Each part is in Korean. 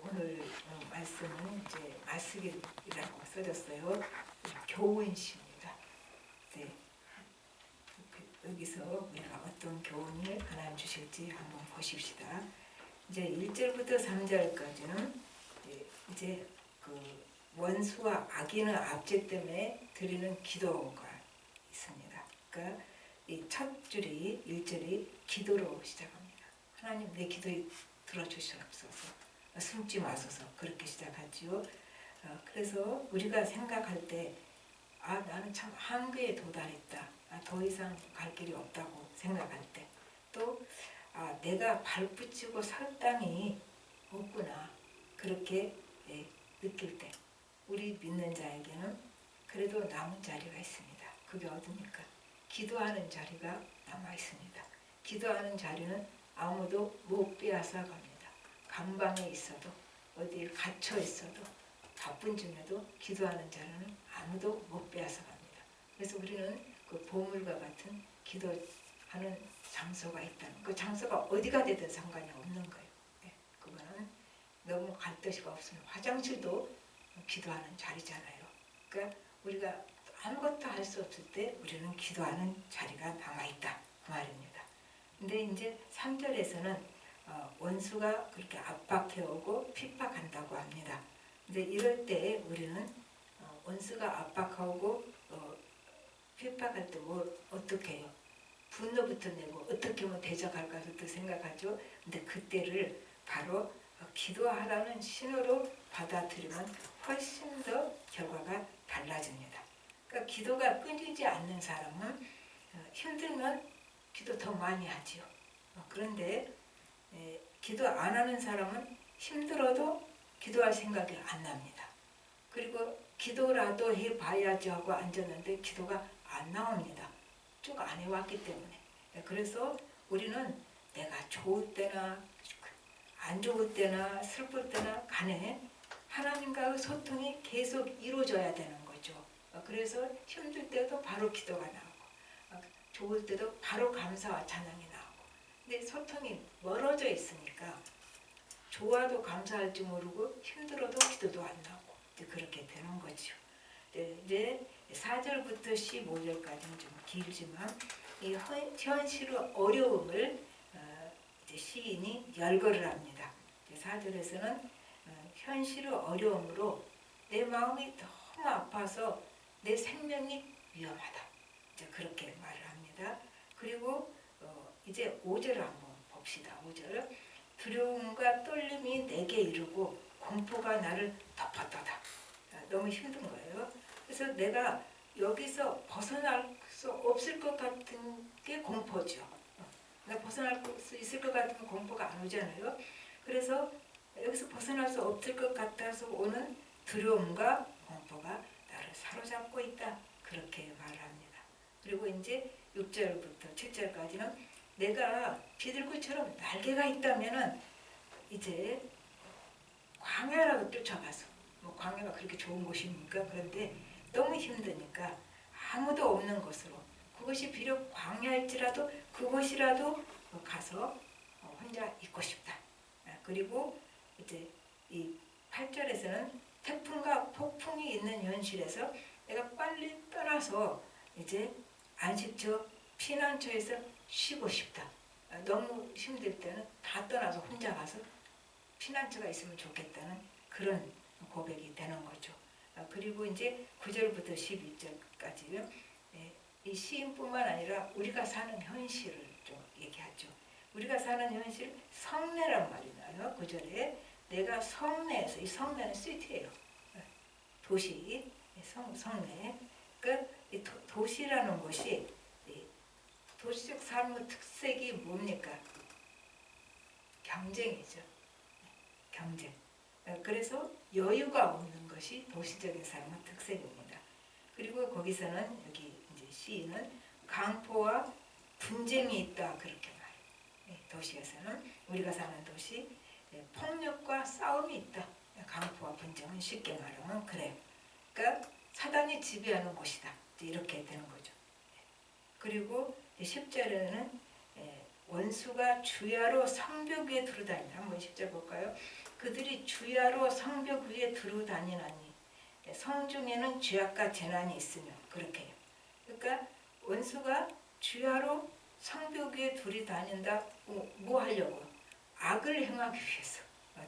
오늘 말씀은 이제 말씀이라고 써졌어요. 교훈입니다. 네, 여기서 우리가 어떤 교훈을 하나님 주실지 한번 보십시다. 이제 1절부터 3절까지는 이제 그 원수와 악인의 압제 때문에 드리는 기도가 있습니다. 그러니까 이 첫 줄이 1절이 기도로 시작합니다. 하나님 내 기도에 들어주시옵소서, 숨지 마소서, 그렇게 시작하지요. 그래서 우리가 생각할 때 나는 참 한계에 도달했다, 더 이상 갈 길이 없다고 생각할 때, 또 내가 발붙이고 설 땅이 없구나, 그렇게 느낄 때 우리 믿는 자에게는 그래도 남은 자리가 있습니다. 그게 어디입니까? 기도하는 자리가 남아 있습니다. 기도하는 자리는 아무도 못 빼앗아 갑니다. 감방에 있어도 어디에 갇혀 있어도 바쁜 중에도 기도하는 자리는 아무도 못 빼앗아 갑니다. 그래서 우리는 그 보물과 같은 기도하는 장소가 있다는, 그 장소가 어디가 되든 상관이 없는 거예요. 그거는 너무 갈 데가 없으면 화장실도 기도하는 자리잖아요. 그러니까 우리가 아무것도 할 수 없을 때 우리는 기도하는 자리가 남아있다, 그 말입니다. 근데 이제 3절에서는 원수가 그렇게 압박해오고 핍박한다고 합니다. 근데 이럴 때 우리는 원수가 압박하고 핍박할 때 뭐 어떻게 해요? 분노부터 내고 어떻게 하면 대적할까부터 생각하죠. 근데 그때를 바로 기도하라는 신호로 받아들이면 훨씬 더 결과가 달라집니다. 그러니까 기도가 끊이지 않는 사람은 힘들면 기도 더 많이 하지요. 그런데 기도 안 하는 사람은 힘들어도 기도할 생각이 안 납니다. 그리고 기도라도 해봐야지 하고 앉았는데 기도가 안 나옵니다. 쭉 안 해왔기 때문에. 그래서 우리는 내가 좋을 때나 안 좋을 때나 슬플 때나 간에 하나님과의 소통이 계속 이루어져야 되는 거죠. 그래서 힘들 때도 바로 기도가 나오고, 좋을 때도 바로 감사와 찬양이 나오고. 근데 소통이 멀어져 있으니까 좋아도 감사할 줄 모르고 힘들어도 기도도 안 나오고 그렇게 되는 거죠. 이제 4절부터 15절까지는 좀 길지만 이 현실의 어려움을 이제 시인이 열거를 합니다. 4절에서는 현실의 어려움으로 내 마음이 너무 아파서 내 생명이 위험하다, 이제 그렇게 말을 합니다. 그리고 이제 5절을 한번 봅시다. 5절, 두려움과 떨림이 내게 이르고 공포가 나를 덮었도다. 너무 힘든 거예요. 그래서 내가 여기서 벗어날 수 없을 것 같은 게 공포죠. 내가 벗어날 수 있을 것 같은 공포가 안 오잖아요. 그래서 여기서 벗어날 수 없을 것 같아서 오는 두려움과 공포가 나를 사로잡고 있다, 그렇게 말을 합니다. 그리고 이제 6절부터 7절까지는 내가 비둘기처럼 날개가 있다면은 이제 광야라도 쫓아가서, 뭐 광야가 그렇게 좋은 곳입니까? 그런데 너무 힘드니까 아무도 없는 곳으로, 그것이 비록 광야일지라도 그곳이라도 가서 혼자 있고 싶다. 그리고 이제 이 8절에서는 태풍과 폭풍이 있는 현실에서 내가 빨리 떠나서 이제 안식처, 피난처에서 쉬고 싶다. 너무 힘들 때는 다 떠나서 혼자 가서 피난처가 있으면 좋겠다는 그런 고백이 되는 거죠. 그리고 이제 9절부터 12절까지 이 시인뿐만 아니라 우리가 사는 현실을 좀 얘기하죠. 우리가 사는 현실, 성내란 말이 나요. 9절에 내가 성내에서, 이 성내는 시티예요. 도시, 성내. 그러니까 이 도시라는 것이 도시적 삶의 특색이 뭡니까? 경쟁이죠. 경쟁. 그래서 여유가 없는 것이 도시적인 삶의 특색입니다. 그리고 거기서는 여기 이제 시인은 강포와 분쟁이 있다, 그렇게 말해요. 도시에서는, 우리가 사는 도시, 폭력과 싸움이 있다. 강포와 분쟁은 쉽게 말하면 그래요. 그러니까 사단이 지배하는 곳이다, 이렇게 되는 거죠. 그리고 10절에는 원수가 주야로 성벽 위에 두루다니라. 한번 10절 볼까요? 그들이 주야로 성벽 위에 두루다니나니 성중에는 죄악과 재난이 있으며. 그렇게 해요. 그러니까 원수가 주야로 성벽 위에 두루다닌다. 뭐 하려고? 악을 행하기 위해서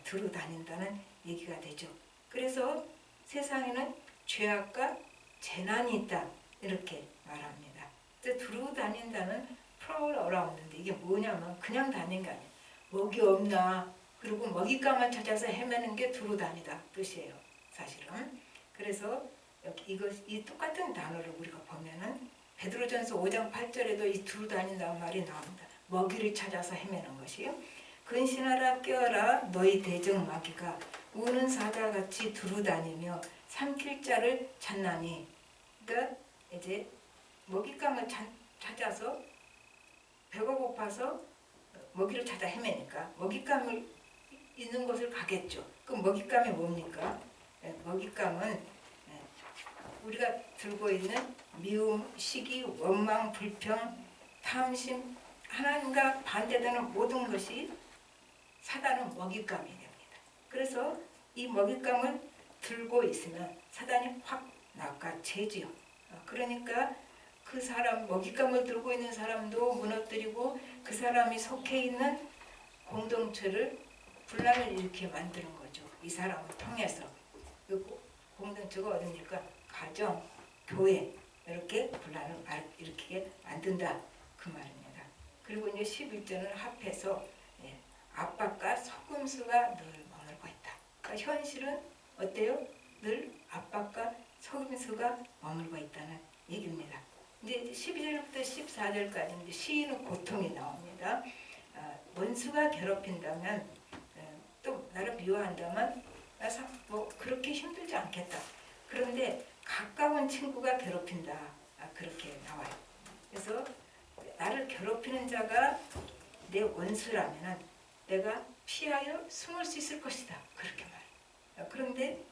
두루다닌다는 얘기가 되죠. 그래서 세상에는 죄악과 재난이 있다. 이렇게 말합니다. 두루다닌다는 프라울 어라운드인데 이게 뭐냐면 그냥 다니는 게 아니에요. 먹이 없나? 그리고 먹잇감을 찾아서 헤매는 게 두루다니다 뜻이에요. 사실은. 그래서 여기 이 똑같은 단어를 우리가 보면은 베드로전서 5장 8절에도 이 두루다닌다는 말이 나옵니다. 먹이를 찾아서 헤매는 것이요. 근신하라 깨어라 너희 대적 마귀가 우는 사자같이 두루다니며 삼킬 자를 찾나니. 그러니까 이제 먹잇감을 찾아서 배가 고파서 먹이를 찾아 헤매니까 먹잇감을 있는 곳을 가겠죠. 그럼 먹잇감이 뭡니까? 먹잇감은 우리가 들고 있는 미움, 시기, 원망, 불평, 탐심, 하나님과 반대되는 모든 것이 사단은 먹잇감이 됩니다. 그래서 이 먹잇감을 들고 있으면 사단이 확 낚아채지요. 그러니까 그 사람, 먹잇감을 들고 있는 사람도 무너뜨리고 그 사람이 속해 있는 공동체를 분란을 일으키게 만드는 거죠. 이 사람을 통해서. 그 공동체가 어딥니까? 가정, 교회 이렇게 분란을 일으키게 만든다. 그 말입니다. 그리고 이제 11절은 합해서 압박과 속임수가 늘 머물고 있다. 그러니까 현실은 어때요? 늘 압박과 속임수가 머물고 있다는 얘기입니다. 이제 12절부터 14절까지 이제 시인의 고통이 나옵니다. 원수가 괴롭힌다면 또 나를 미워한다면 뭐 그렇게 힘들지 않겠다. 그런데 가까운 친구가 괴롭힌다. 그렇게 나와요. 그래서 나를 괴롭히는 자가 내 원수라면 내가 피하여 숨을 수 있을 것이다. 그렇게 말해요. 그런데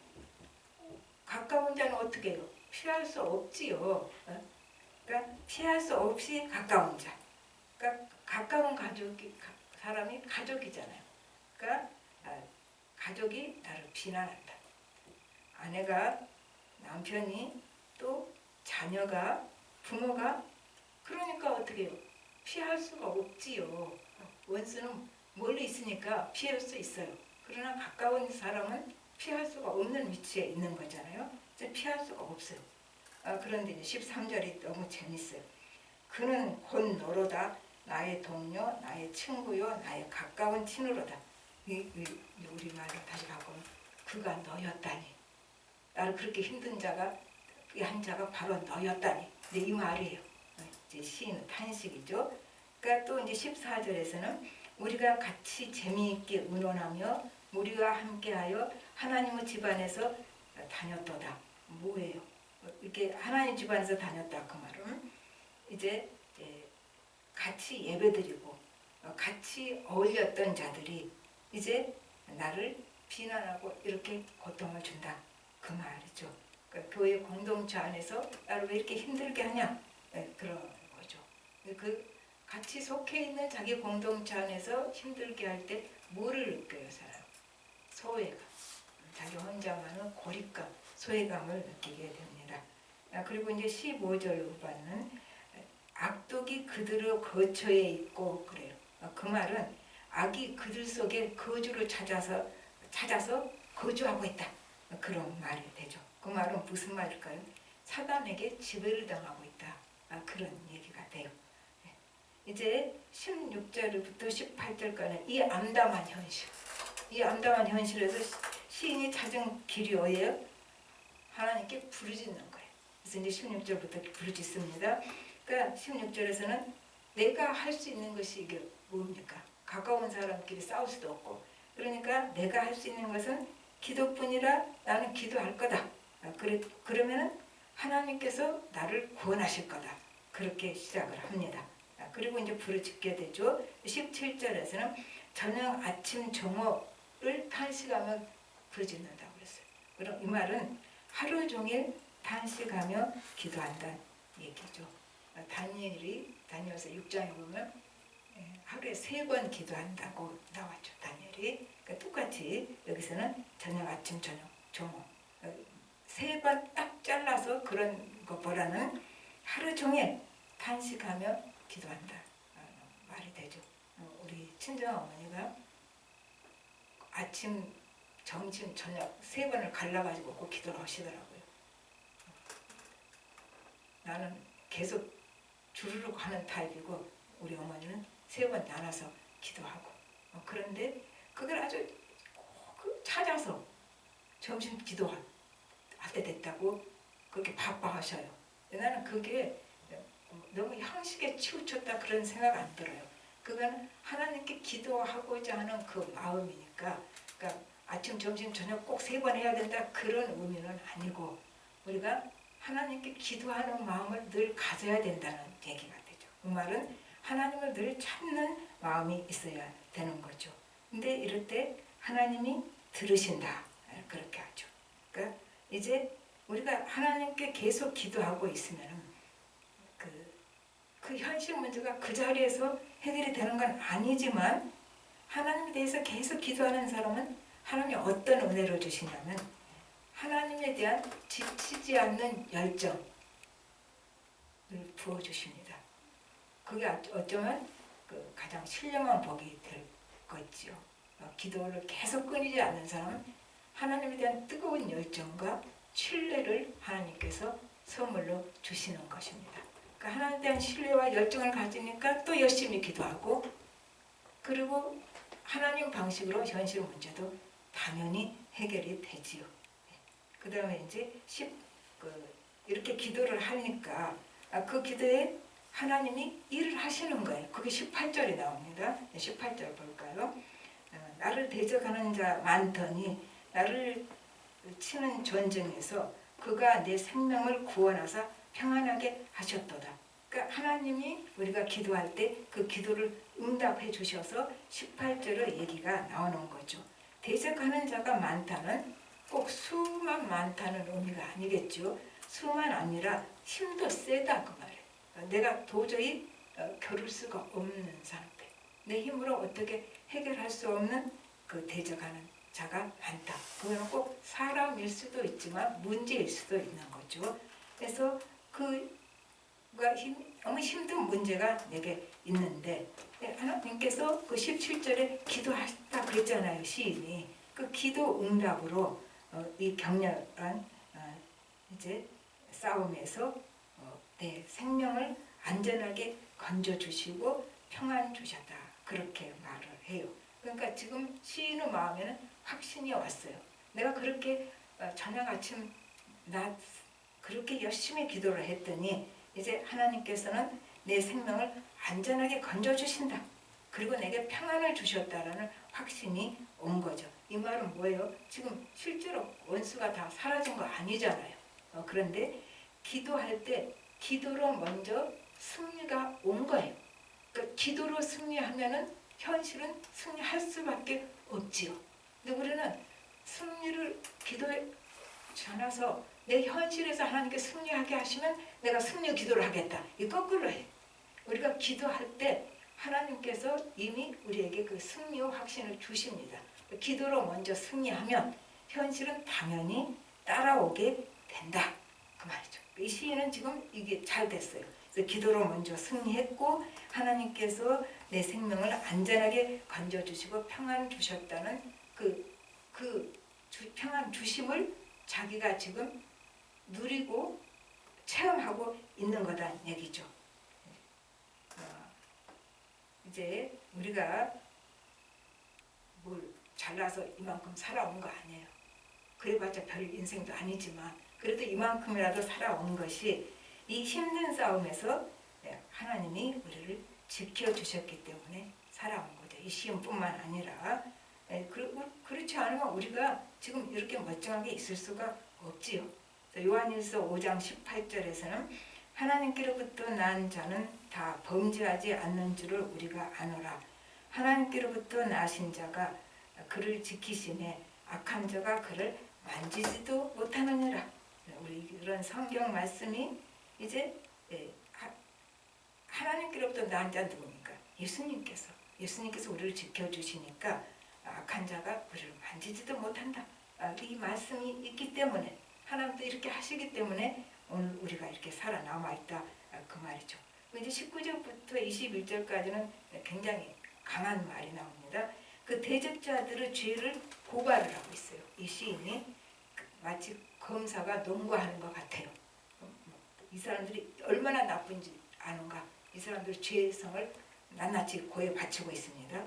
가까운 자는 어떻게 해요? 피할 수 없지요. 그러니까 피할 수 없이 가까운 자. 그러니까 가까운 사람이 가족이잖아요. 그러니까 가족이 나를 비난한다. 아내가, 남편이, 또 자녀가, 부모가, 그러니까 어떻게 해요? 피할 수가 없지요. 원수는 멀리 있으니까 피할 수 있어요. 그러나 가까운 사람은 피할 수가 없는 위치에 있는 거잖아요. 피할 수가 없어요. 그런데 이제 13절이 너무 재밌어요. 그는 곧 너로다. 나의 동료, 나의 친구요, 나의 가까운 친으로다. 우리 말로 다시 바꾸면 그가 너였다니. 나를 그렇게 힘든 자가 한 자가 바로 너였다니. 이제 이 말이에요. 이제 시인은 탄식이죠. 그러니까 또 이제 14절에서는 우리가 같이 재미있게 의논하며 우리와 함께하여 하나님의 집안에서 다녔도다. 뭐예요? 이렇게 하나님 집안에서 다녔다 그 말은 이제 같이 예배드리고 같이 어울렸던 자들이 이제 나를 비난하고 이렇게 고통을 준다 그 말이죠. 그러니까 교회 공동체 안에서 나를 왜 이렇게 힘들게 하냐 그런 거죠. 그 같이 속해 있는 자기 공동체 안에서 힘들게 할 때 뭐를 느껴요 사람? 소외감. 자기 혼자만은 고립감, 소외감을 느끼게 됩니다. 그리고 이제 15절 후반은 악독이 그들의 거처에 있고 그래요. 그 말은 악이 그들 속에 거주를 찾아서 거주하고 있다. 그런 말이 되죠. 그 말은 무슨 말일까요? 사단에게 지배를 당하고 있다. 그런 얘기가 돼요. 이제 16절부터 18절까지 이 암담한 현실. 이 암담한 현실에서 시인이 찾은 길이 어디예요? 하나님께 부르짖는 거예요. 그래서 이제 16절부터 부르짖습니다. 그러니까 16절에서는 내가 할 수 있는 것이 이게 뭡니까? 가까운 사람끼리 싸울 수도 없고 그러니까 내가 할 수 있는 것은 기도뿐이라 나는 기도할 거다. 그러면은 하나님께서 나를 구원하실 거다. 그렇게 시작을 합니다. 그리고 이제 부르짖게 되죠. 17절에서는 저녁 아침 정오를 탄식하며 부르짖는다고 그랬어요. 그럼 이 말은 하루 종일 탄식하며 기도한다는 얘기죠. 다니엘서 6장에 보면 하루에 3번 기도한다고 나왔죠. 다니엘이. 그러니까 똑같이 여기서는 저녁, 아침, 저녁, 조목 3번 딱 잘라서 그런 것보다는 하루 종일 탄식하며 기도한다. 말이 되죠. 우리 친정 어머니가 아침, 점심, 저녁 3번을 갈라가지고 꼭 기도를 하시더라고요. 나는 계속 주르륵 하는 타입이고 우리 어머니는 3번 나눠서 기도하고 그런데 그걸 아주 꼭 찾아서 점심 기도할 때 됐다고 그렇게 바빠 하셔요. 나는 그게 너무 형식에 치우쳤다 그런 생각 안 들어요. 그건 하나님께 기도하고자 하는 그 마음이니까, 그러니까 아침, 점심, 저녁 꼭 3번 해야 된다 그런 의미는 아니고 우리가 하나님께 기도하는 마음을 늘 가져야 된다는 얘기가 되죠. 그 말은 하나님을 늘 찾는 마음이 있어야 되는 거죠. 근데 이럴 때 하나님이 들으신다 그렇게 하죠. 그러니까 이제 우리가 하나님께 계속 기도하고 있으면 그 현실 문제가 그 자리에서 해결이 되는 건 아니지만 하나님에 대해서 계속 기도하는 사람은 하나님이 어떤 은혜를 주시냐면 하나님에 대한 지치지 않는 열정을 부어주십니다. 그게 어쩌면 그 가장 신령한 복이 될 거지요. 기도를 계속 끊이지 않는 사람은 하나님에 대한 뜨거운 열정과 신뢰를 하나님께서 선물로 주시는 것입니다. 그러니까 하나님에 대한 신뢰와 열정을 가지니까 또 열심히 기도하고 그리고 하나님 방식으로 현실 문제도 당연히 해결이 되지요. 그 다음에 이제 이렇게 기도를 하니까 그 기도에 하나님이 일을 하시는 거예요. 그게 18절이 나옵니다. 18절 볼까요? 나를 대적하는 자 많더니 나를 치는 전쟁에서 그가 내 생명을 구원하사 평안하게 하셨도다. 그러니까 하나님이 우리가 기도할 때 그 기도를 응답해 주셔서 18절의 얘기가 나오는 거죠. 대적하는 자가 많다는 꼭 수만 많다는 의미가 아니겠죠. 수만 아니라 힘도 세다 그 말이에요. 내가 도저히 겨룰 수가 없는 상태. 내 힘으로 어떻게 해결할 수 없는 그 대적하는 자가 많다. 그건 꼭 사람일 수도 있지만 문제일 수도 있는 거죠. 그래서 그가 너무 힘든 문제가 내게 있는데 하나님께서 그 17절에 기도하셨다 그랬잖아요. 시인이. 그 기도 응답으로 이 격렬한 이제 싸움에서 내 생명을 안전하게 건져주시고 평안 주셨다. 그렇게 말을 해요. 그러니까 지금 시인의 마음에는 확신이 왔어요. 내가 그렇게 저녁 아침 낮 그렇게 열심히 기도를 했더니 이제 하나님께서는 내 생명을 안전하게 건져주신다. 그리고 내게 평안을 주셨다라는 확신이 온 거죠. 이 말은 뭐예요? 지금 실제로 원수가 다 사라진 거 아니잖아요. 그런데 기도할 때 기도로 먼저 승리가 온 거예요. 그러니까 기도로 승리하면은 현실은 승리할 수밖에 없지요. 근데 우리는 승리를 기도에 전해서 내 현실에서 하나님께 승리하게 하시면 내가 승리 기도를 하겠다. 이 거꾸로 해. 우리가 기도할 때 하나님께서 이미 우리에게 그 승리의 확신을 주십니다. 기도로 먼저 승리하면 현실은 당연히 따라오게 된다. 그 말이죠. 이 시인은 지금 이게 잘 됐어요. 그래서 기도로 먼저 승리했고 하나님께서 내 생명을 안전하게 건져주시고 평안 주셨다는 평안 주심을 자기가 지금 누리고 체험하고 있는 거다 얘기죠. 이제 우리가 뭘 잘나서 이만큼 살아온 거 아니에요. 그래봤자 별 인생도 아니지만 그래도 이만큼이라도 살아온 것이 이 힘든 싸움에서 하나님이 우리를 지켜주셨기 때문에 살아온 거죠. 이 시험뿐만 아니라 그렇지 않으면 우리가 지금 이렇게 멀쩡하게 있을 수가 없지요. 요한일서 5장 18절에서는 하나님께로부터 난 자는 다 범죄하지 않는 줄을 우리가 아노라. 하나님께로부터 나신 자가 그를 지키시매 악한 자가 그를 만지지도 못하느니라. 우리 이런 성경 말씀이 이제 하나님께로부터 난 자 누굽니까? 예수님께서 우리를 지켜주시니까 악한 자가 우리를 만지지도 못한다. 이 말씀이 있기 때문에 하나님도 이렇게 하시기 때문에 오늘 우리가 이렇게 살아남아 있다. 그 말이죠. 이제 19절부터 21절까지는 굉장히 강한 말이 나옵니다. 그 대적자들의 죄를 고발을 하고 있어요. 이 시인이 마치 검사가 논거하는 것 같아요. 이 사람들이 얼마나 나쁜지 아는가. 이 사람들의 죄성을 낱낱이 고에 바치고 있습니다.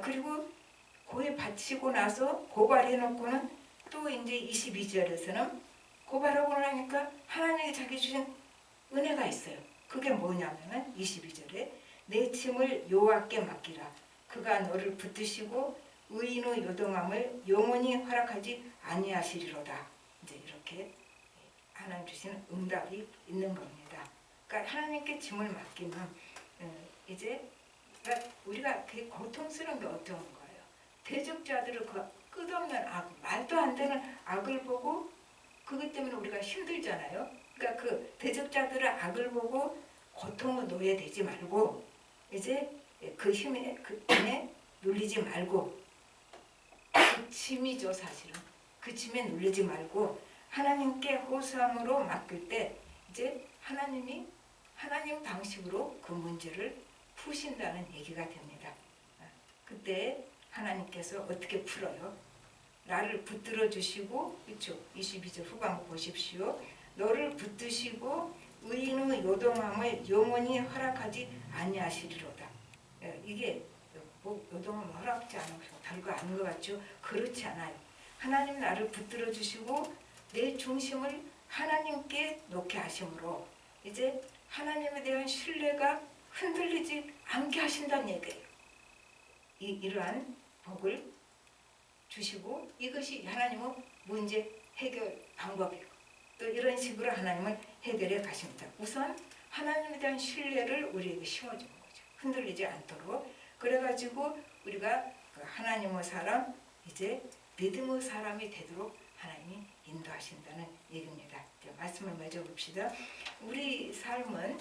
그리고 고에 바치고 나서 고발해놓고는 또 이제 22절에서는 고발하고 나니까 하나님이 자기 주신 은혜가 있어요. 그게 뭐냐면은 22절에 내 짐을 여호와께 맡기라. 그가 너를 붙드시고 의인의 요동함을 영원히 허락하지 아니하시리로다. 이제 이렇게 하나님 주시는 응답이 있는 겁니다. 그러니까 하나님께 짐을 맡기면 이제 우리가 그 고통스러운 게 어떤 거예요? 대적자들을 그 끝없는 악, 말도 안 되는 악을 보고 그것 때문에 우리가 힘들잖아요. 그러니까 그 대적자들의 악을 보고 고통을 놓여야 되지 말고 이제 그 힘에 눌리지 말고 그 짐이죠 사실은. 그 짐에 눌리지 말고 하나님께 호소함으로 맡길 때 이제 하나님 방식으로 그 문제를 푸신다는 얘기가 됩니다. 그때 하나님께서 어떻게 풀어요? 나를 붙들어 주시고, 그렇죠? 22절 후반부 보십시오. 너를 붙드시고 의인의 요동함을 영원히 허락하지 아니하시리로다. 이게 요동함을 허락하지 않은 것과 별거 아닌 것 같죠? 그렇지 않아요. 하나님 나를 붙들어 주시고 내 중심을 하나님께 놓게 하심으로 이제 하나님에 대한 신뢰가 흔들리지 않게 하신다는 얘기예요. 이러한 복을 주시고 이것이 하나님의 문제 해결 방법이고 또 이런 식으로 하나님은 해결해 가십니다. 우선 하나님에 대한 신뢰를 우리에게 심어주는 거죠. 흔들리지 않도록. 그래가지고 우리가 하나님의 사람 이제 믿음의 사람이 되도록 하나님이 인도하신다는 얘기입니다. 말씀을 맺어봅시다. 우리 삶은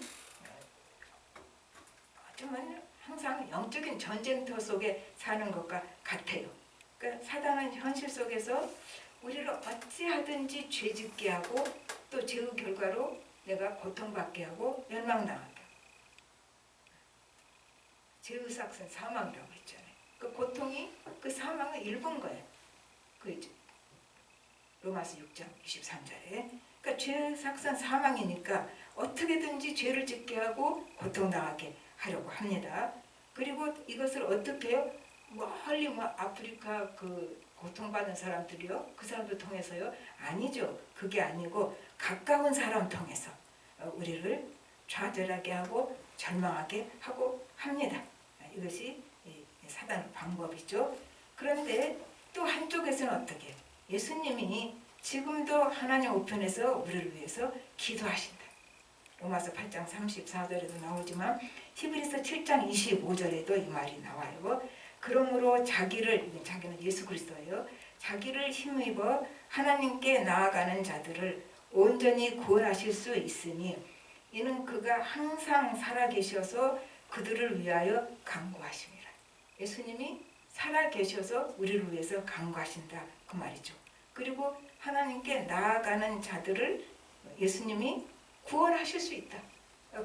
어쩌면 항상 영적인 전쟁터 속에 사는 것과 같아요. 그러니까 사단은 현실 속에서 우리를 어찌하든지 죄짓게 하고 또 죄의 결과로 내가 고통받게 하고 멸망당하게 하고 죄의 삭은 사망이라고 했잖아요. 그 고통이 그 사망의 일부인 거예요. 그죠? 로마서 6장 23절에 그러니까 죄의 삭은 사망이니까 어떻게든지 죄를 짓게 하고 고통당하게 하려고 합니다. 그리고 이것을 어떻게 해요? 멀리 아프리카 그 고통받는 사람들이요? 그 사람들 통해서요? 아니죠. 그게 아니고 가까운 사람 통해서 우리를 좌절하게 하고 절망하게 하고 합니다. 이것이 사단의 방법이죠. 그런데 또 한쪽에서는 어떻게 해요? 예수님이 지금도 하나님 우편에서 우리를 위해서 기도하신다. 로마서 8장 34절에도 나오지만 히브리서 7장 25절에도 이 말이 나와요. 그러므로 자기는 예수 그리스도예요. 자기를 힘입어 하나님께 나아가는 자들을 온전히 구원하실 수 있으니 이는 그가 항상 살아계셔서 그들을 위하여 간구하심이라. 예수님이 살아계셔서 우리를 위해서 간구하신다 그 말이죠. 그리고 하나님께 나아가는 자들을 예수님이 구원하실 수 있다.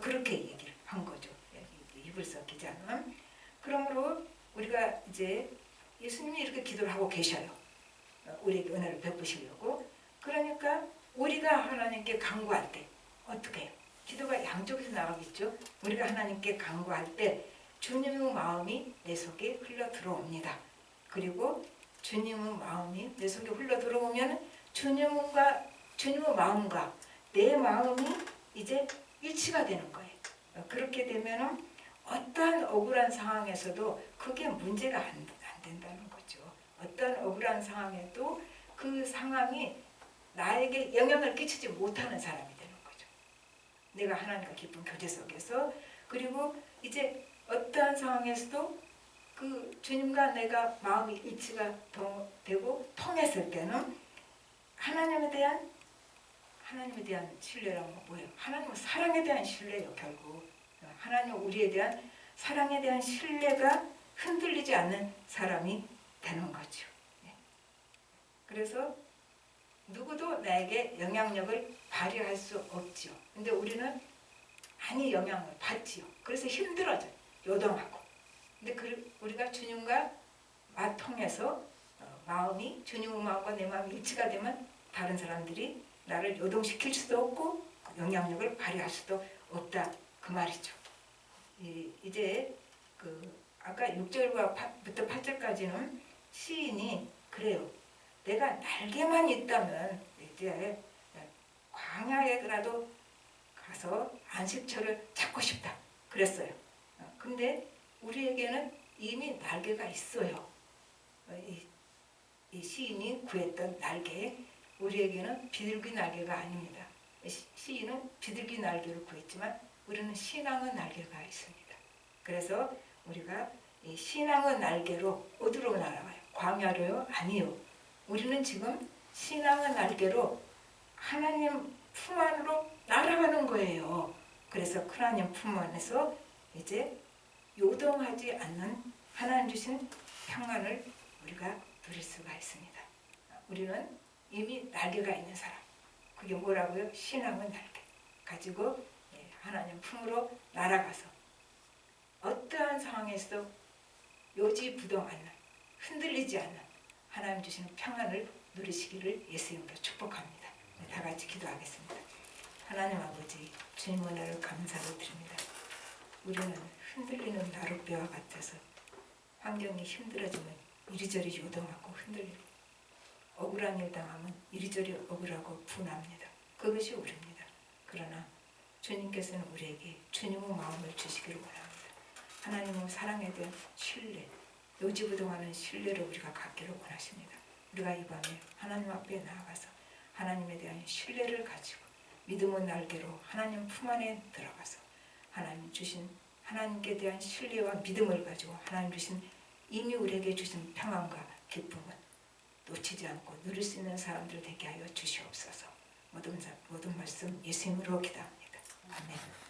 그렇게 얘기를 한 거죠. 히브리서 기자는. 그러므로 우리가 이제 예수님이 이렇게 기도를 하고 계셔요. 우리에게 은혜를 베푸시려고. 그러니까 우리가 하나님께 간구할 때 어떻게 해요? 기도가 양쪽에서 나가겠죠. 우리가 하나님께 간구할 때 주님의 마음이 내 속에 흘러 들어옵니다. 그리고 주님의 마음이 내 속에 흘러 들어오면 주님의 마음과 내 마음이 이제 일치가 되는 거예요. 그렇게 되면 어떠한 억울한 상황에서도 그게 문제가 안 된다는 거죠. 어떠한 억울한 상황에도 그 상황이 나에게 영향을 끼치지 못하는 사람이 되는 거죠. 내가 하나님과 깊은 교제 속에서 그리고 이제 어떠한 상황에서도 그 주님과 내가 마음이 일치가 되고 통했을 때는 하나님에 대한 신뢰란 뭐예요? 하나님의 사랑에 대한 신뢰예요. 결국 하나님은 우리에 대한 사랑에 대한 신뢰가 흔들리지 않는 사람이 되는 거죠. 그래서 누구도 나에게 영향력을 발휘할 수 없지요. 근데 우리는 많이 영향을 받지요. 그래서 힘들어져요. 요동하고. 근데 우리가 주님과 통해서 마음이 주님의 마음과 내 마음이 일치가 되면 다른 사람들이 나를 요동시킬 수도 없고 영향력을 발휘할 수도 없다 그 말이죠. 이제 아까 6절부터 8절까지는 시인이 그래요. 내가 날개만 있다면 이제 광야에라도 가서 안식처를 찾고 싶다 그랬어요. 근데 우리에게는 이미 날개가 있어요. 이 시인이 구했던 날개, 우리에게는 비둘기 날개가 아닙니다. 시인은 비둘기 날개를 구했지만 우리는 신앙의 날개가 있습니다. 그래서 우리가 이 신앙의 날개로 어디로 날아가요? 광야로요? 아니요. 우리는 지금 신앙의 날개로 하나님 품 안으로 날아가는 거예요. 그래서 하나님 품 안에서 이제 요동하지 않는 하나님 주신 평안을 우리가 누릴 수가 있습니다. 우리는 이미 날개가 있는 사람. 그게 뭐라고요? 신앙의 날개. 가지고 하나님 품으로 날아가서 어떠한 상황에서도 요지부동 않는, 흔들리지 않는 하나님 주시는 평안을 누리시기를 예수님으로 축복합니다. 다 같이 기도하겠습니다. 하나님 아버지, 주님 은혜를 감사를 드립니다. 우리는 흔들리는 나룻배와 같아서 환경이 힘들어지면 이리저리 요동하고 흔들리고 억울한 일 당하면 이리저리 억울하고 분합니다. 그것이 우리입니다. 그러나 주님께서는 우리에게 주님의 마음을 주시기를 원합니다. 하나님의 사랑에 대한 신뢰, 요지부동하는 신뢰를 우리가 갖기를 원하십니다. 우리가 이 밤에 하나님 앞에 나아가서 하나님에 대한 신뢰를 가지고 믿음의 날개로 하나님 품 안에 들어가서 하나님 주신 하나님께 대한 신뢰와 믿음을 가지고 하나님 주신 이미 우리에게 주신 평안과 기쁨은 놓치지 않고 누릴 수 있는 사람들 되게 하여 주시옵소서. 모든 말씀 예수님으로 기도합니다. 아멘.